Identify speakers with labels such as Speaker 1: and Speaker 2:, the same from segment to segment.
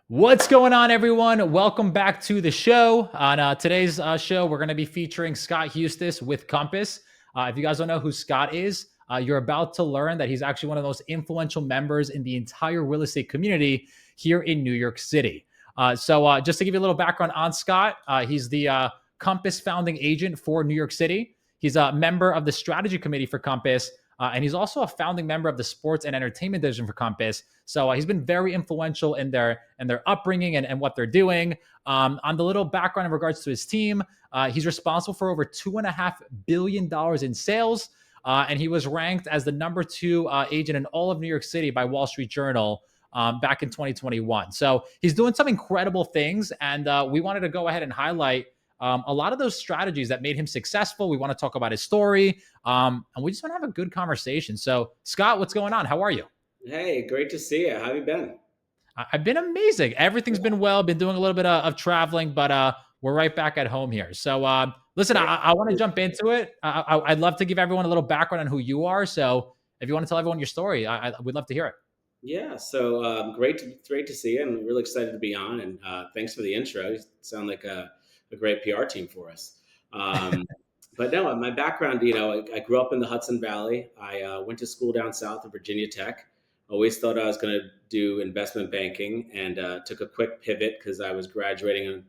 Speaker 1: What's going on, everyone? Welcome back to the show. On today's show, we're going to be featuring Scott Hustis with Compass. If you guys don't know who Scott is, you're about to learn that he's actually one of the most influential members in the entire real estate community here in New York City. Just to give you a little background on Scott, he's the Compass founding agent for New York City. He's a member of the strategy committee for Compass, and he's also a founding member of the sports and entertainment division for Compass. So he's been very influential in their upbringing and what they're doing. On the little background in regards to his team, he's responsible for over $2.5 billion in sales, and he was ranked as the number two agent in all of New York City by Wall Street Journal. Back in 2021. So he's doing some incredible things. And we wanted to go ahead and highlight a lot of those strategies that made him successful. We want to talk about his story, and we just want to have a good conversation. So, Scott, what's going on? How are you?
Speaker 2: Hey, great to see you. How have you been?
Speaker 1: Have been amazing. Everything's been well. Been doing a little bit of traveling, but we're right back at home here. So, listen,
Speaker 2: Great.
Speaker 1: I want to jump into it. I'd love to give everyone a little background on who you are. So, if you want to tell everyone your story, we'd love to hear it.
Speaker 2: Yeah, so great to see you, and really excited to be on. And thanks for the intro. You sound like a great PR team for us. Um, but no, my background, I grew up in the Hudson Valley. I went to school down south at Virginia Tech. Always thought I was going to do investment banking, and took a quick pivot because I was graduating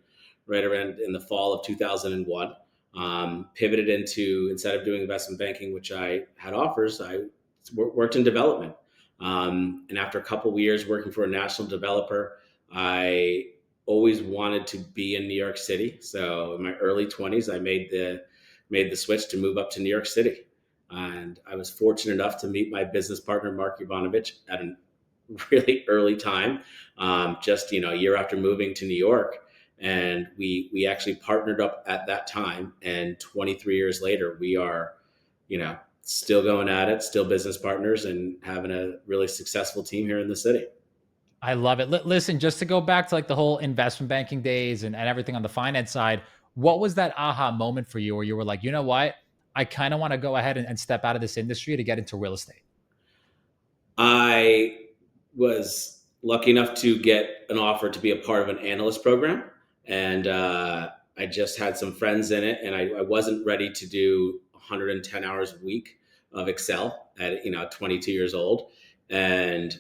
Speaker 2: right around in the fall of 2001. Pivoted into, instead of doing investment banking, which I had offers, I worked in development. And after a couple of years working for a national developer, I always wanted to be in New York City. So in my early 20s, I made the switch to move up to New York City. And I was fortunate enough to meet my business partner, Mark Ivanovich, at a really early time, just a year after moving to New York. And we actually partnered up at that time. And 23 years later, we are, still going at it, still business partners, and having a really successful team here in the city.
Speaker 1: I love it. Listen, just to go back to like the whole investment banking days and everything on the finance side, what was that aha moment for you where you were like, you know what? I kind of want to go ahead and step out of this industry to get into real estate?
Speaker 2: I was lucky enough to get an offer to be a part of an analyst program, and I just had some friends in it, and I wasn't ready to do 110 hours a week of Excel at 22 years old, and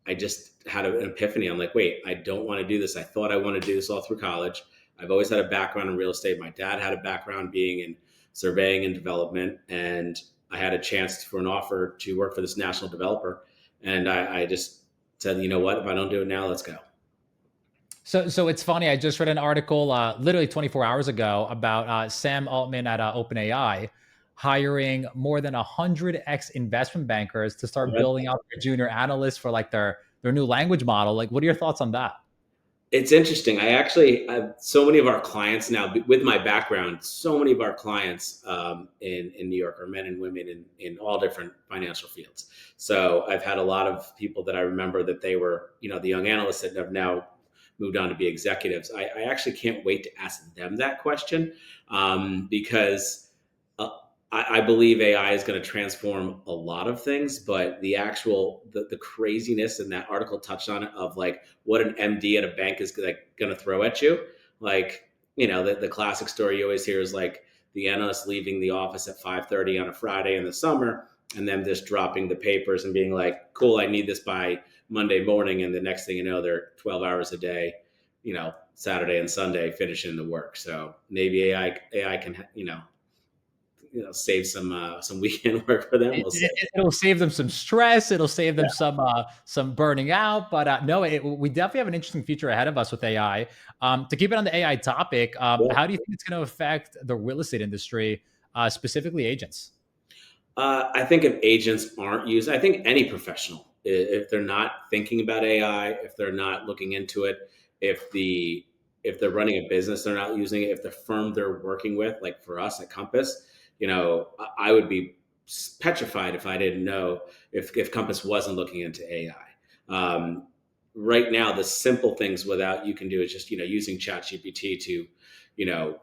Speaker 2: I just had an epiphany. I'm like, wait, I don't want to do this. I thought I wanted to do this all through college. I've always had a background in real estate. My dad had a background being in surveying and development, and I had a chance for an offer to work for this national developer, and I just said, you know what? If I don't do it now, let's go.
Speaker 1: So it's funny. I just read an article literally 24 hours ago about Sam Altman at OpenAI hiring more than 100x investment bankers to start building out their junior analysts for like their new language model. Like, what are your thoughts on that?
Speaker 2: It's interesting. I actually have so many of our clients now, with my background, so many of our clients in New York are men and women in all different financial fields. So I've had a lot of people that I remember that they were, the young analysts that have now moved on to be executives. I actually can't wait to ask them that question, because I believe AI is going to transform a lot of things, but the craziness in that article touched on it, of like what an MD at a bank is going to throw at you. Like, the classic story you always hear is like the analyst leaving the office at 5:30 on a Friday in the summer, and then just dropping the papers and being like, cool, I need this by Monday morning. And the next thing you know, they're 12 hours a day, Saturday and Sunday finishing the work. So maybe AI can, save some weekend work for them. We'll see.
Speaker 1: It'll save them some stress. It'll save them some burning out. But no, we definitely have an interesting future ahead of us with AI. To keep it on the AI topic,
Speaker 2: Yeah.
Speaker 1: how do you think it's going to affect the real estate industry, specifically agents?
Speaker 2: I think if agents aren't using, I think any professional, if they're not thinking about AI, if they're not looking into it, if the if they're running a business, they're not using it. If the firm they're working with, like for us at Compass, I would be petrified if I didn't know, if Compass wasn't looking into AI. Right now, the simple things without you can do is just using ChatGPT to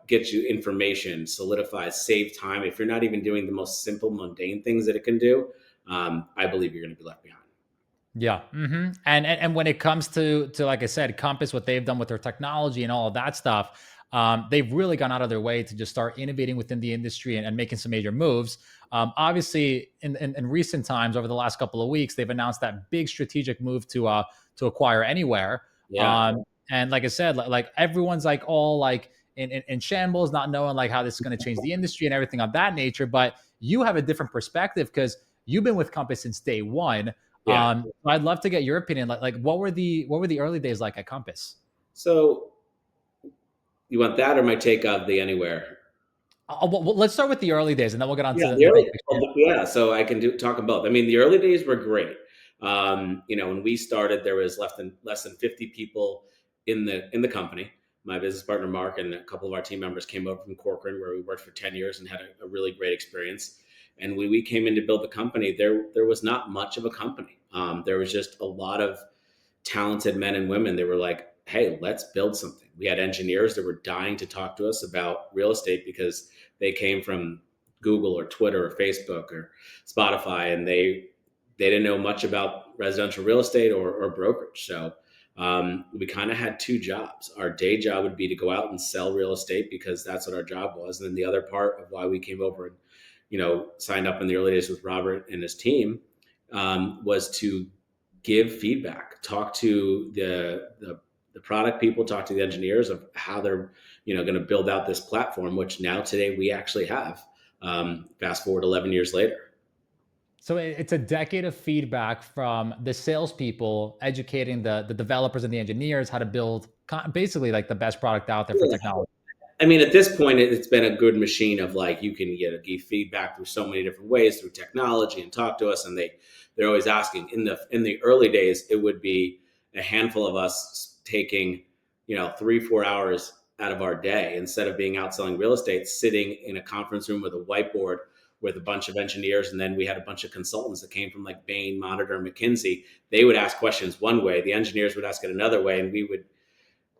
Speaker 2: get you information, solidify, save time. If you're not even doing the most simple, mundane things that it can do, I believe you're going to be left behind.
Speaker 1: Yeah. And when it comes to like I said, Compass, what they've done with their technology and all of that stuff, they've really gone out of their way to just start innovating within the industry and making some major moves. Obviously, in recent times, over the last couple of weeks, they've announced that big strategic move to acquire Anywhere.
Speaker 2: Yeah,
Speaker 1: And like I said, like everyone's like all like in shambles, not knowing like how this is going to change the industry and everything of that nature. But you have a different perspective because you've been with Compass since day one.
Speaker 2: yeah.
Speaker 1: I'd love to get your opinion. Like what were the early days like at Compass?
Speaker 2: So you want that or my take of the Anywhere?
Speaker 1: Well, let's start with the early days, and then we'll get on
Speaker 2: Yeah,
Speaker 1: to
Speaker 2: the
Speaker 1: the
Speaker 2: early
Speaker 1: big picture.
Speaker 2: well, yeah, so I can talk them both. I mean, the early days were great. When we started, there was less than 50 people in the company. My business partner Mark and a couple of our team members came over from Corcoran, where we worked for 10 years and had a really great experience. And when we came in to build the company, there was not much of a company. There was just a lot of talented men and women. They were like, hey, let's build something. We had engineers that were dying to talk to us about real estate because they came from Google or Twitter or Facebook or Spotify, and they didn't know much about residential real estate or brokerage. So we kind of had two jobs. Our day job would be to go out and sell real estate because that's what our job was, and then the other part of why we came over and signed up in the early days with Robert and his team was to give feedback, talk to the product people, talk to the engineers of how they're going to build out this platform, which now today we actually have. Fast forward 11 years later.
Speaker 1: So it's a decade of feedback from the salespeople educating the developers and the engineers how to build basically like the best product out there for technology.
Speaker 2: I mean, at this point, it's been a good machine of like you can give feedback through so many different ways through technology and talk to us, and they're always asking. In the early days, it would be a handful of us taking 3-4 hours out of our day instead of being out selling real estate, sitting in a conference room with a whiteboard with a bunch of engineers, and then we had a bunch of consultants that came from like Bain, Monitor, McKinsey. They would ask questions one way, the engineers would ask it another way, and we would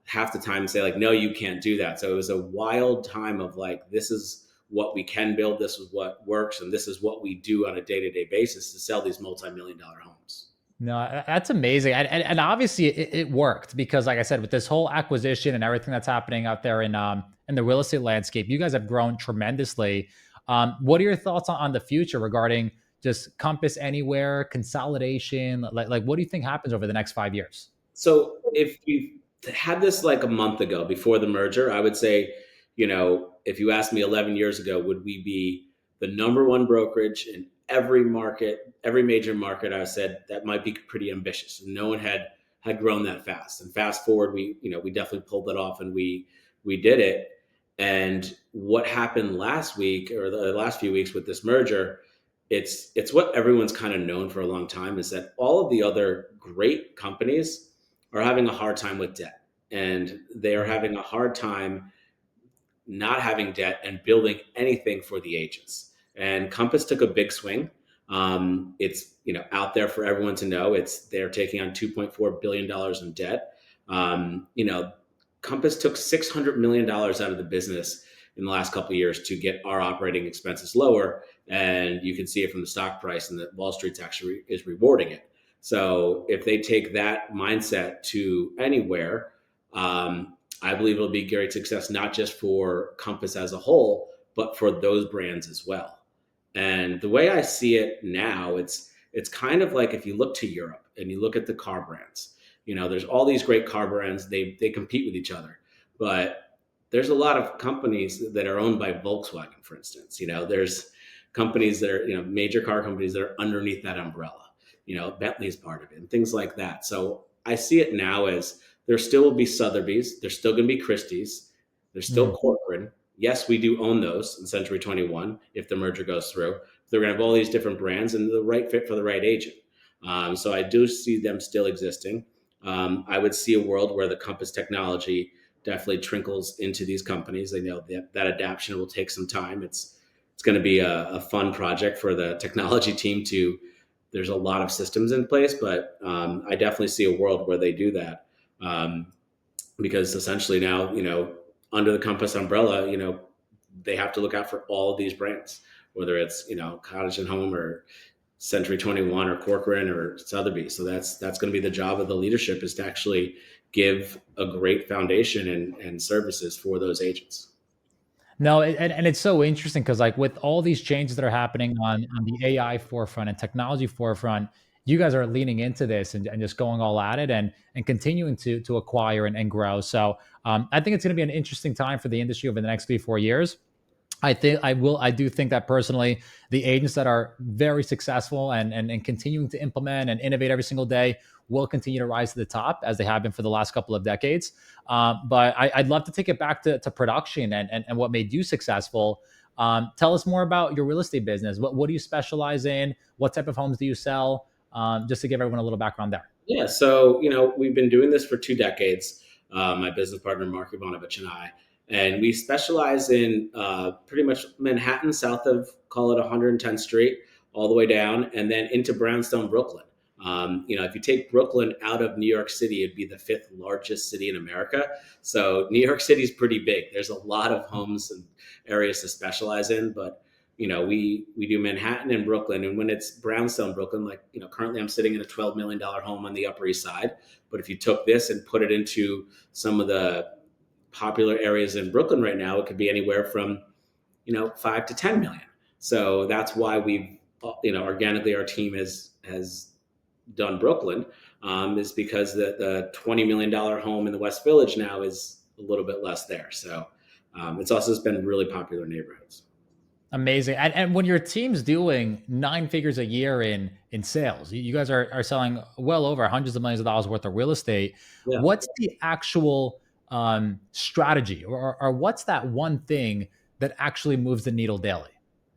Speaker 2: half the time say like, no, you can't do that. So it was a wild time of like, this is what we can build, this is what works, and this is what we do on a day-to-day basis to sell these multi-million-dollar homes.
Speaker 1: No, that's amazing, and obviously it worked because, like I said, with this whole acquisition and everything that's happening out there in the real estate landscape, you guys have grown tremendously. What are your thoughts on the future regarding just Compass Anywhere consolidation? Like what do you think happens over the next 5 years?
Speaker 2: So if we had this like a month ago before the merger, I would say, if you asked me 11 years ago, would we be the number one brokerage in every market, every major market? I said that might be pretty ambitious. No one had grown that fast. And fast forward, we definitely pulled it off, and we did it. And what happened last week or the last few weeks with this merger, it's what everyone's kind of known for a long time, is that all of the other great companies are having a hard time with debt, and they are having a hard time not having debt and building anything for the agents. And Compass took a big swing. It's out there for everyone to know. They're taking on $2.4 billion in debt. Compass took $600 million out of the business in the last couple of years to get our operating expenses lower, and you can see it from the stock price, and that Wall Street's actually is rewarding it. So if they take that mindset to Anywhere, I believe it'll be great success, not just for Compass as a whole, but for those brands as well. And the way I see it now, it's kind of like if you look to Europe and you look at the car brands. There's all these great car brands. They compete with each other, but there's a lot of companies that are owned by Volkswagen, for instance. There's companies that are major car companies that are underneath that umbrella. Bentley is part of it and things like that. So I see it now as there still will be Sotheby's. There's still going to be Christie's. There's still
Speaker 1: Mm.
Speaker 2: Corcoran. Yes, we do own those in Century 21 if the merger goes through. They're going to have all these different brands and the right fit for the right agent. So I do see them still existing. I would see a world where the Compass technology definitely trickles into these companies. I know that adaptation will take some time. It's going to be a fun project for the technology team to. There's a lot of systems in place, but I definitely see a world where they do that. Um, because essentially now, under the Compass umbrella, they have to look out for all of these brands, whether it's, Cottage and Home or Century 21 or Corcoran or Sotheby's. So that's going to be the job of the leadership, is to actually give a great foundation and services for those agents.
Speaker 1: No, and it's so interesting because like with all these changes that are happening on the AI forefront and technology forefront, you guys are leaning into this and just going all at it and continuing to acquire and grow. So I think it's going to be an interesting time for the industry over the next 3 4 years. I do think that personally, the agents that are very successful and continuing to implement and innovate every single day will continue to rise to the top as they have been for the last couple of decades. But I'd love to take it back to production and what made you successful. Tell us more about your real estate business. What do you specialize in? What type of homes do you sell? Just to give everyone a little background there.
Speaker 2: Yeah, so we've been doing this for 2 decades. My business partner Mark Ivanovich and I, and we specialize in pretty much Manhattan, south of call it 110th Street, all the way down, and then into Brownstone, Brooklyn. If you take Brooklyn out of New York City, it'd be the fifth largest city in America. So New York City is pretty big. There's a lot of homes and areas to specialize in, but we do Manhattan and Brooklyn, and when it's Brownstone, Brooklyn, like currently I'm sitting in a $12 million home on the Upper East Side. But if you took this and put it into some of the popular areas in Brooklyn right now, it could be anywhere from 5 to 10 million. So that's why we've organically our team has done Brooklyn, is because the $20 million home in the West Village now is a little bit less there. So it's also been really popular neighborhoods.
Speaker 1: Amazing. And when your team's doing 9 figures a year in sales, you guys are selling well over hundreds of millions of dollars worth of real estate.
Speaker 2: Yeah.
Speaker 1: What's the actual strategy, or what's that one thing that actually moves the needle daily?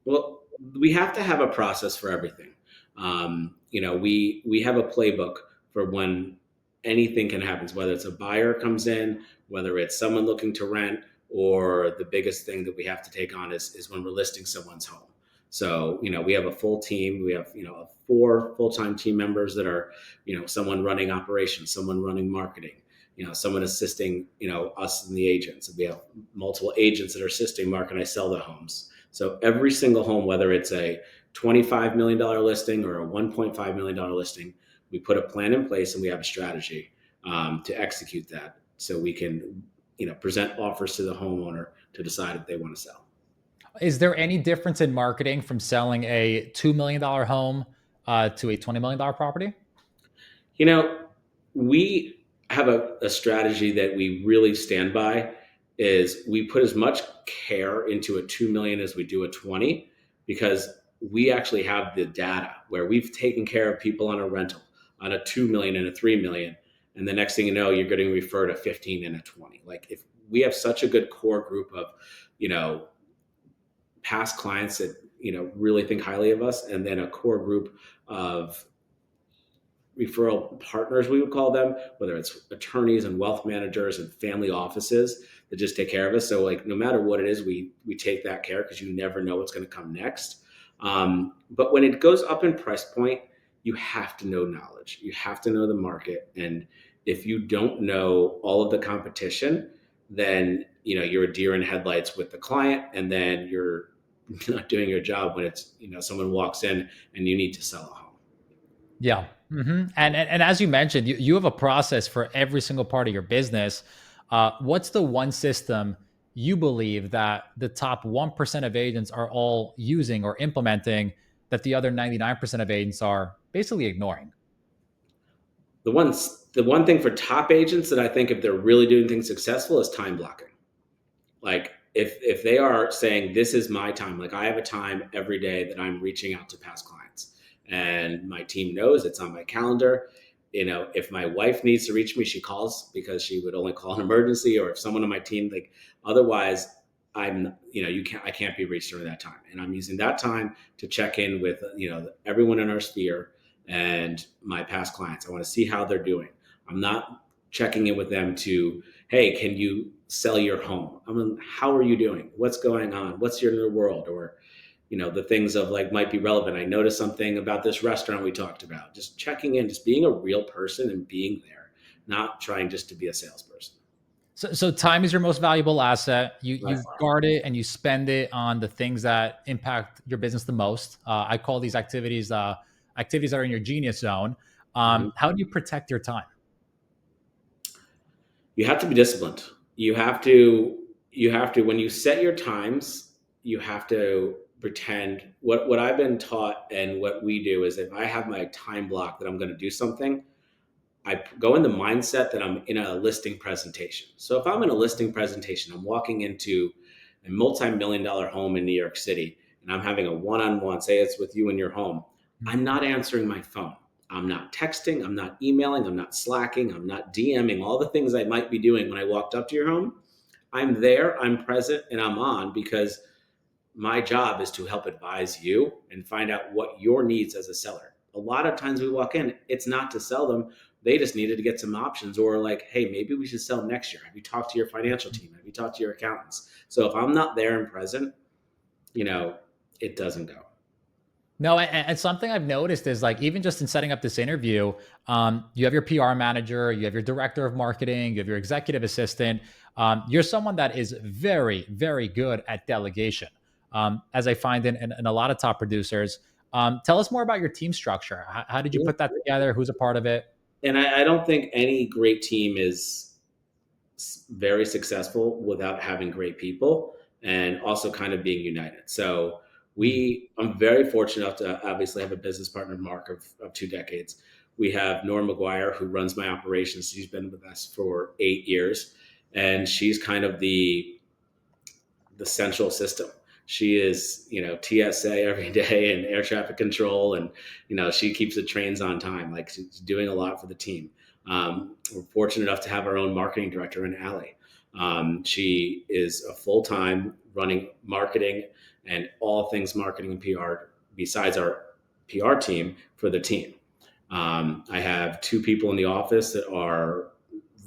Speaker 2: Well, we have to have a process for everything. We have a playbook for when anything can happen, whether it's a buyer comes in, whether it's someone looking to rent, or the biggest thing that we have to take on is when we're listing someone's home. So, we have a full team. We have, 4 full-time team members that are, someone running operations, someone running marketing, someone assisting, us and the agents. We have multiple agents that are assisting Mark and I sell the homes. So every single home, whether it's a $25 million listing or a $1.5 million listing, we put a plan in place and we have a strategy to execute that, so we can present offers to the homeowner to decide if they want to sell.
Speaker 1: Is there any difference in marketing from selling a $2 million home to a $20 million property?
Speaker 2: You know, we have a strategy that we really stand by, is we put as much care into a 2 million as we do a 20, because we actually have the data where we've taken care of people on a rental on a 2 million and a 3 million. And the next thing you know, you're getting referred a 15 and a 20. Like, if we have such a good core group of, you know, past clients that, really think highly of us, and then a core group of referral partners, we would call them, whether it's attorneys and wealth managers and family offices that just take care of us. So, like, no matter what it is, we take that care, because you never know what's going to come next. But when it goes up in price point, you have to know knowledge. You have to know the market, and if you don't know all of the competition, then you're a deer in headlights with the client, and then you're not doing your job when it's someone walks in and you need to sell a home.
Speaker 1: Yeah. And as you mentioned, you have a process for every single part of your business. What's the one system you believe that the top 1% of agents are all using or implementing that the other 99% of agents are basically ignoring?
Speaker 2: The one thing for top agents that I think, if they're really doing things successful, is time blocking. Like, if they are saying, this is my time, like I have a time every day that I'm reaching out to past clients, and my team knows it's on my calendar. If my wife needs to reach me, she calls, because she would only call an emergency, or if someone on my team, like, otherwise I can't be reached during that time. And I'm using that time to check in with, everyone in our sphere and my past clients. I want to see how they're doing. I'm not checking in with them to, hey, can you sell your home? I mean, how are you doing? What's going on? What's your new world? Or, the things of, like, might be relevant. I noticed something about this restaurant we talked about. Just checking in, just being a real person and being there, not trying just to be a salesperson.
Speaker 1: So time is your most valuable asset.
Speaker 2: By
Speaker 1: You
Speaker 2: far.
Speaker 1: guard it and you spend it on the things that impact your business the most. I call these activities activities that are in your genius zone.
Speaker 2: Mhm.
Speaker 1: How do you protect your time?
Speaker 2: You have to be disciplined. You have to when you set your times, you have to pretend what I've been taught and what we do is if I have my time block that I'm going to do something, I go in the mindset that I'm in a listing presentation. So if I'm in a listing presentation, I'm walking into a multi-million dollar home in New York City and I'm having a one-on-one, say it's with you in your home, I'm not answering my phone. I'm not texting, I'm not emailing, I'm not slacking, I'm not DMing, all the things I might be doing when I walked up to your home. I'm there, I'm present, and I'm on because my job is to help advise you and find out what your needs as a seller. A lot of times we walk in, it's not to sell them. They just needed to get some options or like, hey, maybe we should sell next year. Have you talked to your financial team? Have you talked to your accountants? So if I'm not there and present, you know, it doesn't go.
Speaker 1: No, and something I've noticed is like even just in setting up this interview, you have your PR manager, you have your director of marketing, you have your executive assistant. You're someone that is very, very good at delegation, as I find in a lot of top producers. Tell us more about your team structure. How did you
Speaker 2: Yeah.
Speaker 1: put that together? Who's a part of it?
Speaker 2: And I don't think any great team is very successful without having great people and also kind of being united. So
Speaker 1: Mm.
Speaker 2: I'm very fortunate enough to obviously have a business partner, Mark, of 2 decades. We have Nora McGuire, who runs my operations. She's been with us for 8 years, and she's kind of the central system. She is, TSA every day and air traffic control, and she keeps the trains on time. Like she's doing a lot for the team. We're fortunate enough to have our own marketing director in Allie. She is a full time running marketing and all things marketing and PR besides our PR team for the team. I have two people in the office that are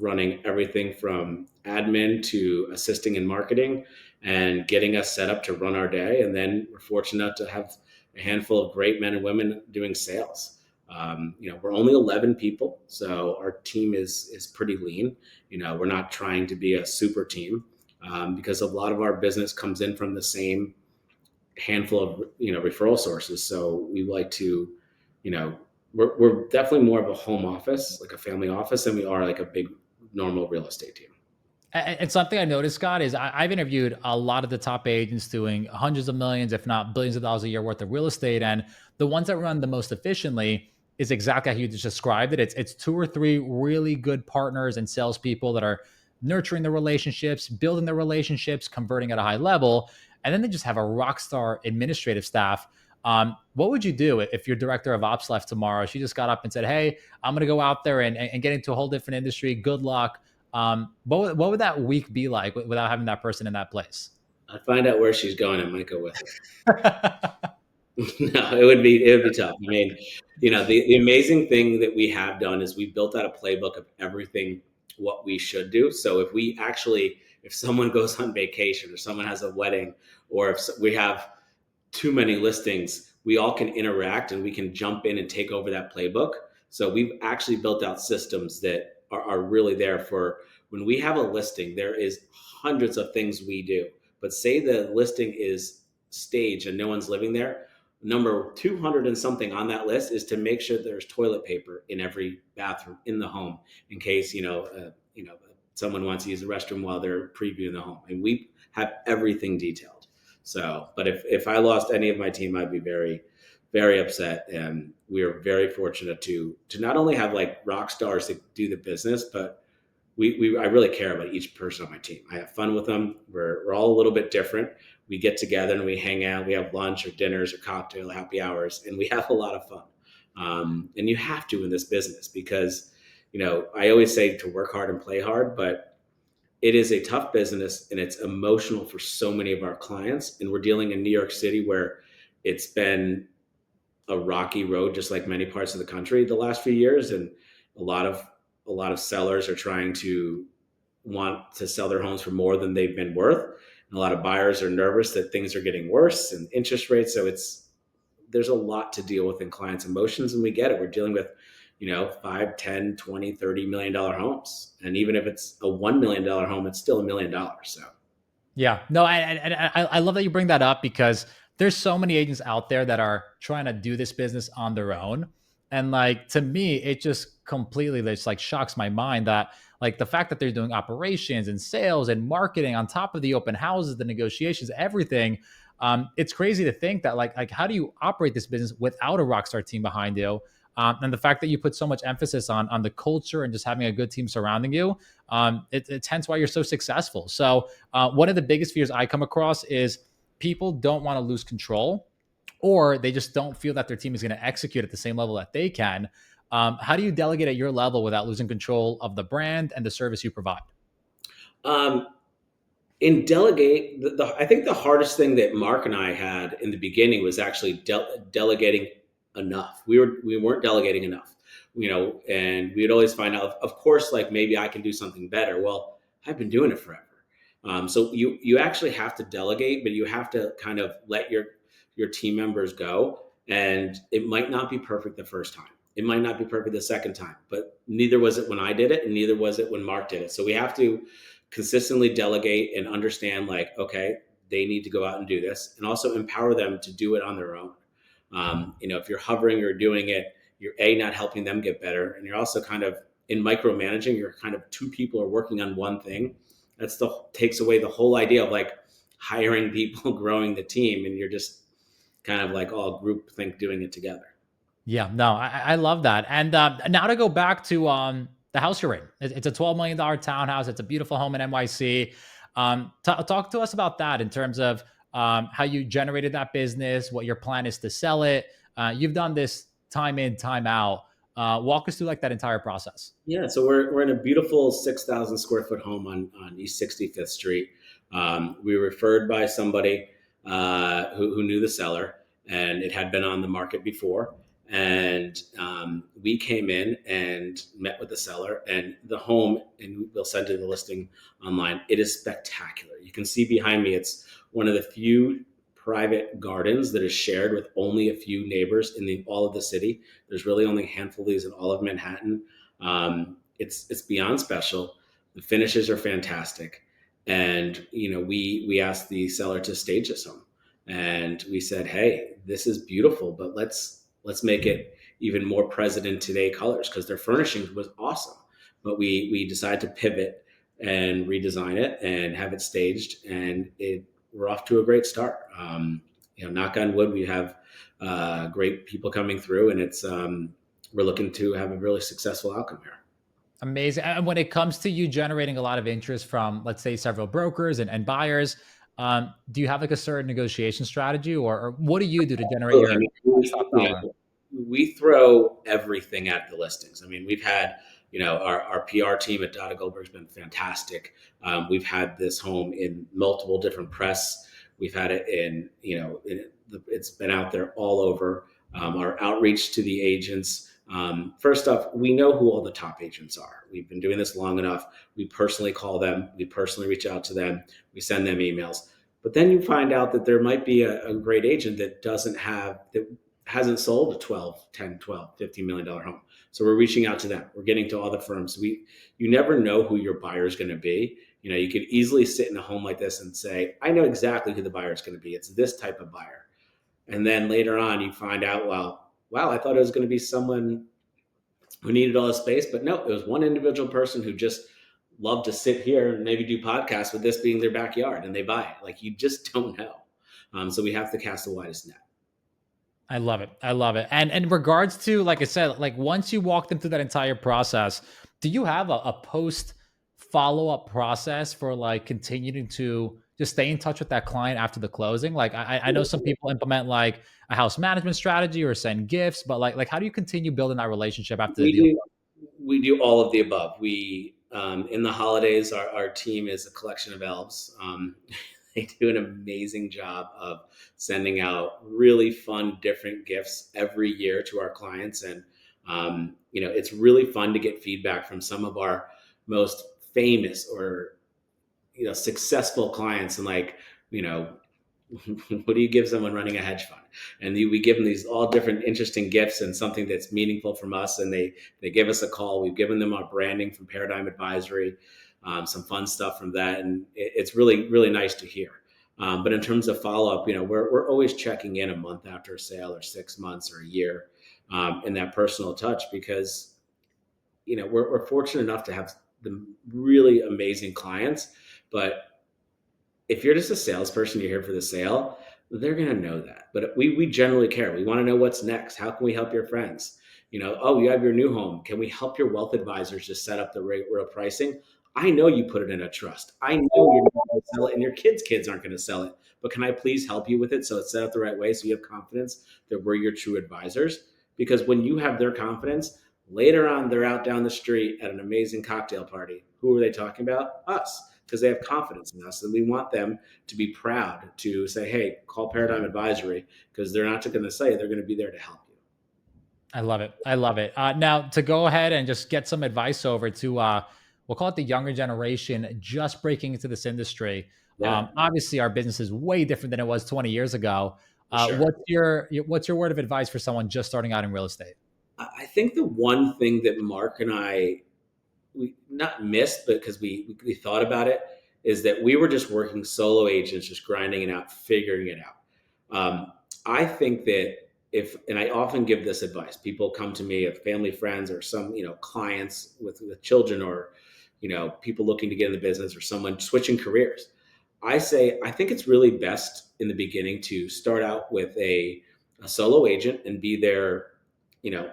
Speaker 2: running everything from admin to assisting in marketing and getting us set up to run our day. And then we're fortunate to have a handful of great men and women doing sales. We're only 11 people, so our team is pretty lean. We're not trying to be a super team because a lot of our business comes in from the same handful of referral sources. So we like to, you know, we're definitely more of a home office, like a family office, than we are like a big normal real estate team.
Speaker 1: And something I noticed, Scott, is I've interviewed a lot of the top agents doing hundreds of millions, if not billions of dollars a year worth of real estate. And the ones that run the most efficiently is exactly how you just described it. It's two or three really good partners and salespeople that are nurturing the relationships, building the relationships, converting at a high level. And then they just have a rock star administrative staff. What would you do if your director of ops left tomorrow? She just got up and said, hey, I'm going to go out there and get into a whole different industry. Good luck. What would that week be like without having that person in that place?
Speaker 2: I find out where she's going, I might go with her. No, it would be tough. I mean, the amazing thing that we have done is we built out a playbook of everything what we should do. So if someone goes on vacation or someone has a wedding, or if we have too many listings, we all can interact and we can jump in and take over that playbook. So we've actually built out systems that are really there for when we have a listing, there is hundreds of things we do. But say the listing is staged and no one's living there. Number 200 and something on that list is to make sure there's toilet paper in every bathroom in the home in case, someone wants to use the restroom while they're previewing the home. And we have everything detailed. So, but if I lost any of my team, I'd be very, very upset. And we are very fortunate to not only have like rock stars to do the business, but I really care about each person on my team. I have fun with them. We're all a little bit different. We get together and we hang out. We have lunch or dinners or cocktail happy hours, and we have a lot of fun. And you have to in this business because, I always say to work hard and play hard, but it is a tough business and it's emotional for so many of our clients. And we're dealing in New York City where it's been a rocky road, just like many parts of the country the last few years. And a lot of a lot of sellers are trying to want to sell their homes for more than they've been worth. And a lot of buyers are nervous that things are getting worse and interest rates. So there's a lot to deal with in clients' emotions, and we get it. We're dealing with 5, 10, 20, $30 million homes, and even if it's a $1 million home, it's still $1 million. So
Speaker 1: Yeah, no, I love that you bring that up because there's so many agents out there that are trying to do this business on their own. And like to me, it just completely just like shocks my mind that like the fact that they're doing operations and sales and marketing on top of the open houses, the negotiations, everything. It's crazy to think that like how do you operate this business without a rock star team behind you? And the fact that you put so much emphasis on the culture and just having a good team surrounding you, it's hence why you're so successful. So one of the biggest fears I come across is people don't want to lose control, or they just don't feel that their team is going to execute at the same level that they can. How do you delegate at your level without losing control of the brand and the service you provide?
Speaker 2: Um, in delegate, I think the hardest thing that Mark and I had in the beginning was actually delegating enough. We weren't delegating enough, and we'd always find out. Of course, like maybe I can do something better. Well, I've been doing it forever. So you actually have to delegate, but you have to kind of let your team members go, and it might not be perfect the first time. It might not be perfect the second time, but neither was it when I did it, and neither was it when Mark did it. So we have to consistently delegate and understand, like, okay, they need to go out and do this, and also empower them to do it on their own. If you're hovering or doing it, you're not helping them get better, and you're also kind of in micromanaging. You're kind of two people are working on one thing. That's the takes away the whole idea of like hiring people, growing the team, and you're just kind of like all group think doing it together.
Speaker 1: Yeah, no, I love that. And now to go back to the house you're in, it's a $12 million townhouse. It's a beautiful home in NYC. Talk to us about that in terms of how you generated that business, what your plan is to sell it. You've done this time in, time out. Walk us through like that entire process.
Speaker 2: Yeah, so we're in a beautiful 6,000 square foot home on East 65th Street. We were referred by somebody who knew the seller, and it had been on the market before. And we came in and met with the seller, and the home, and we'll send you the listing online. It is spectacular. You can see behind me, it's one of the few private gardens that is shared with only a few neighbors in all of the city. There's really only a handful of these in all of Manhattan. It's beyond special. The finishes are fantastic, and we asked the seller to stage this home, and we said, "Hey, this is beautiful, but let's make it even more President Today colors because their furnishings was awesome." But we decided to pivot and redesign it and have it staged, and we're off to a great start. Knock on wood, we have great people coming through, and we're looking to have a really successful outcome here.
Speaker 1: Amazing. And when it comes to you generating a lot of interest from, let's say, several brokers and buyers, do you have like a certain negotiation strategy, or what do you do to generate
Speaker 2: Absolutely. I
Speaker 1: your
Speaker 2: mean,
Speaker 1: top
Speaker 2: we,
Speaker 1: dollar?
Speaker 2: we throw everything at the listings. I mean, we've had, our PR team at Data Goldberg's been fantastic. We've had this home in multiple different press. We've had it it's been out there all over. Our outreach to the agents. First off, we know who all the top agents are. We've been doing this long enough. We personally call them. We personally reach out to them. We send them emails. But then you find out that there might be a great agent that hasn't sold a 12, 10, 12, $15 million home. So we're reaching out to them. We're getting to all the firms. You never know who your buyer is going to be. You could easily sit in a home like this and say, I know exactly who the buyer is going to be. It's this type of buyer. And then later on, you find out, well, wow, I thought it was going to be someone who needed all the space, but no, it was one individual person who just loved to sit here and maybe do podcasts with this being their backyard, and they buy it. Like, you just don't know. So we have to cast the widest net.
Speaker 1: I love it. I love it. And in regards to, like I said, like once you walk them through that entire process, do you have a post follow up process for like continuing to just stay in touch with that client after the closing? Like I know some people implement like a house management strategy or send gifts, but like how do you continue building that relationship after the
Speaker 2: We
Speaker 1: deal?
Speaker 2: do we do all of the above. We in the holidays, our team is a collection of elves. They do an amazing job of sending out really fun, different gifts every year to our clients, and it's really fun to get feedback from some of our most famous or successful clients, and like you know what do you give someone running a hedge fund? And we give them these all different interesting gifts and something that's meaningful from us. And they give us a call. We've given them our branding from Paradigm Advisory, some fun stuff from that. And it's really, really nice to hear. But in terms of follow up, we're always checking in a month after a sale or 6 months or a year, in that personal touch because we're fortunate enough to have the really amazing clients, but if you're just a salesperson, you're here for the sale, they're going to know that. But we generally care. We want to know what's next. How can we help your friends? Oh, you have your new home. Can we help your wealth advisors just set up the real pricing? I know you put it in a trust. I know you're not going to sell it, and your kids' aren't going to sell it. But can I please help you with it so it's set up the right way so you have confidence that we're your true advisors? Because when you have their confidence, later on they're out down the street at an amazing cocktail party. Who are they talking about? Us, because they have confidence in us, and we want them to be proud to say, "Hey, call Paradigm Advisory," because they're not going to say, they're going to be there to help you.
Speaker 1: I love it. I love it. Now, to go ahead and just get some advice over to, we'll call it the younger generation, just breaking into this industry.
Speaker 2: Yeah,
Speaker 1: Obviously, our business is way different than it was 20 years ago.
Speaker 2: for sure.
Speaker 1: What's your word of advice for someone just starting out in real estate?
Speaker 2: I think the one thing that Mark and I, we not missed, but because we thought about it, is that we were just working solo agents, just grinding it out, figuring it out. I think that and I often give this advice, people come to me, family, friends, or some, clients with children, or, people looking to get in the business, or someone switching careers. I say, I think it's really best in the beginning to start out with a solo agent and be you know,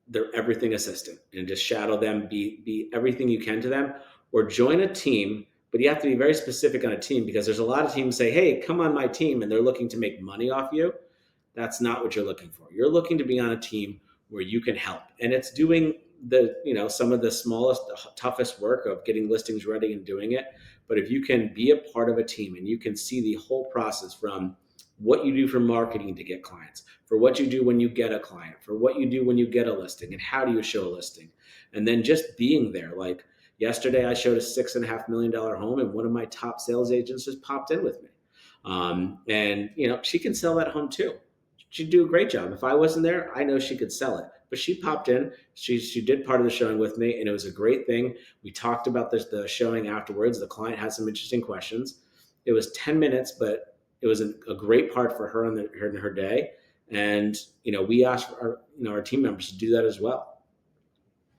Speaker 2: their everything assistant, and just shadow them, be everything you can to them, or join a team. But you have to be very specific on a team, because there's a lot of teams say, "Hey, come on my team," and they're looking to make money off you. That's not what you're looking for. You're looking to be on a team where you can help, and it's doing some of the smallest, toughest work of getting listings ready and doing it. But if you can be a part of a team and you can see the whole process, from what you do for marketing to get clients, for what you do when you get a client, for what you do when you get a listing, and how do you show a listing, and then just being there. Like yesterday, I showed a $6.5 million home, and one of my top sales agents just popped in with me. And she can sell that home too. She'd do a great job. If I wasn't there, I know she could sell it. But she popped in. She did part of the showing with me, and it was a great thing. We talked about the showing afterwards. The client had some interesting questions. It was 10 minutes, but it was a great part for her in her day. And we asked our team members to do that as well.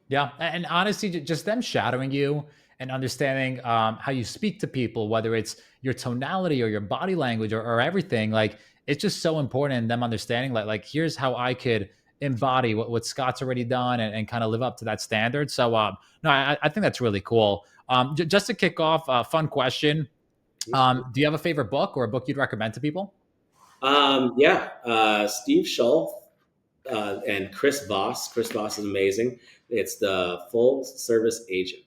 Speaker 1: Yeah, and honestly, just them shadowing you and understanding how you speak to people, whether it's your tonality or your body language, or everything, like it's just so important. And them understanding, like here's how I could embody what Scott's already done, and kind of live up to that standard. So, no, I think that's really cool. Just to kick off, a fun question: do you have a favorite book or a book you'd recommend to people?
Speaker 2: Yeah, Steve Schultz and Chris Voss. Chris Voss is amazing. It's the Full Service Agent.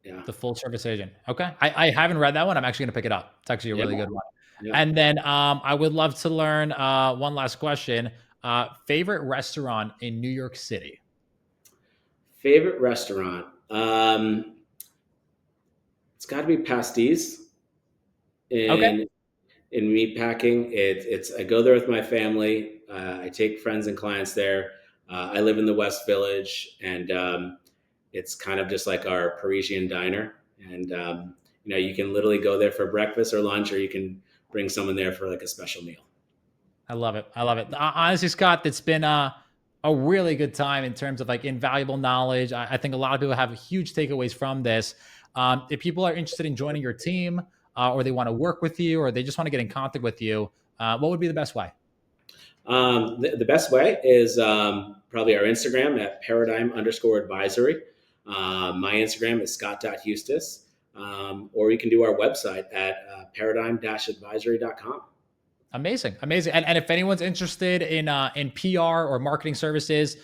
Speaker 2: Yeah,
Speaker 1: The Full Service Agent. Okay. I haven't read that one. I'm actually going to pick it up. It's actually a
Speaker 2: yeah,
Speaker 1: really good one.
Speaker 2: yeah.
Speaker 1: And then I would love to learn one last question. Favorite restaurant in New York City?
Speaker 2: Favorite restaurant? It's got to be Pasties
Speaker 1: Okay.
Speaker 2: in meatpacking. It's I go there with my family. I take friends and clients there. I live in the West Village, and it's kind of just like our Parisian diner. And you can literally go there for breakfast or lunch, or you can bring someone there for like a special meal.
Speaker 1: I love it. I love it. Honestly, Scott, it's been a really good time in terms of like invaluable knowledge. I think a lot of people have huge takeaways from this. If people are interested in joining your team, or they want to work with you, or they just want to get in contact with you, what would be the best way?
Speaker 2: The best way is probably our Instagram at paradigm_advisory. My Instagram is scott.hustis. Or you can do our website at paradigm-advisory.com.
Speaker 1: Amazing, amazing. And if anyone's interested in PR or marketing services,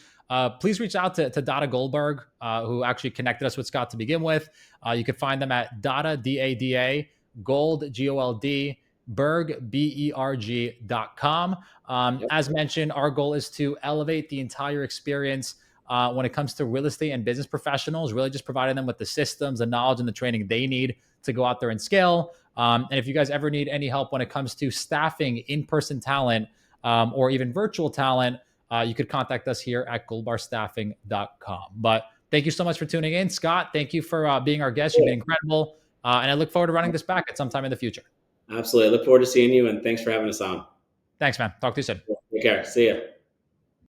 Speaker 1: please reach out to Dada Goldberg, who actually connected us with Scott to begin with. You can find them at Dada DADA Gold GOLD Berg BERG.com.
Speaker 2: Yep.
Speaker 1: As mentioned, our goal is to elevate the entire experience when it comes to real estate and business professionals, really just providing them with the systems, the knowledge, and the training they need to go out there and scale. And if you guys ever need any help when it comes to staffing in-person talent, or even virtual talent, you could contact us here at goldbarstaffing.com. But thank you so much for tuning in. Scott, thank you for being our guest. You've been
Speaker 2: Cool.
Speaker 1: incredible. And I look forward to running this back at some time in the future.
Speaker 2: Absolutely. I look forward to seeing you, and thanks for having us on.
Speaker 1: Thanks, man. Talk to you soon.
Speaker 2: Take care. See ya.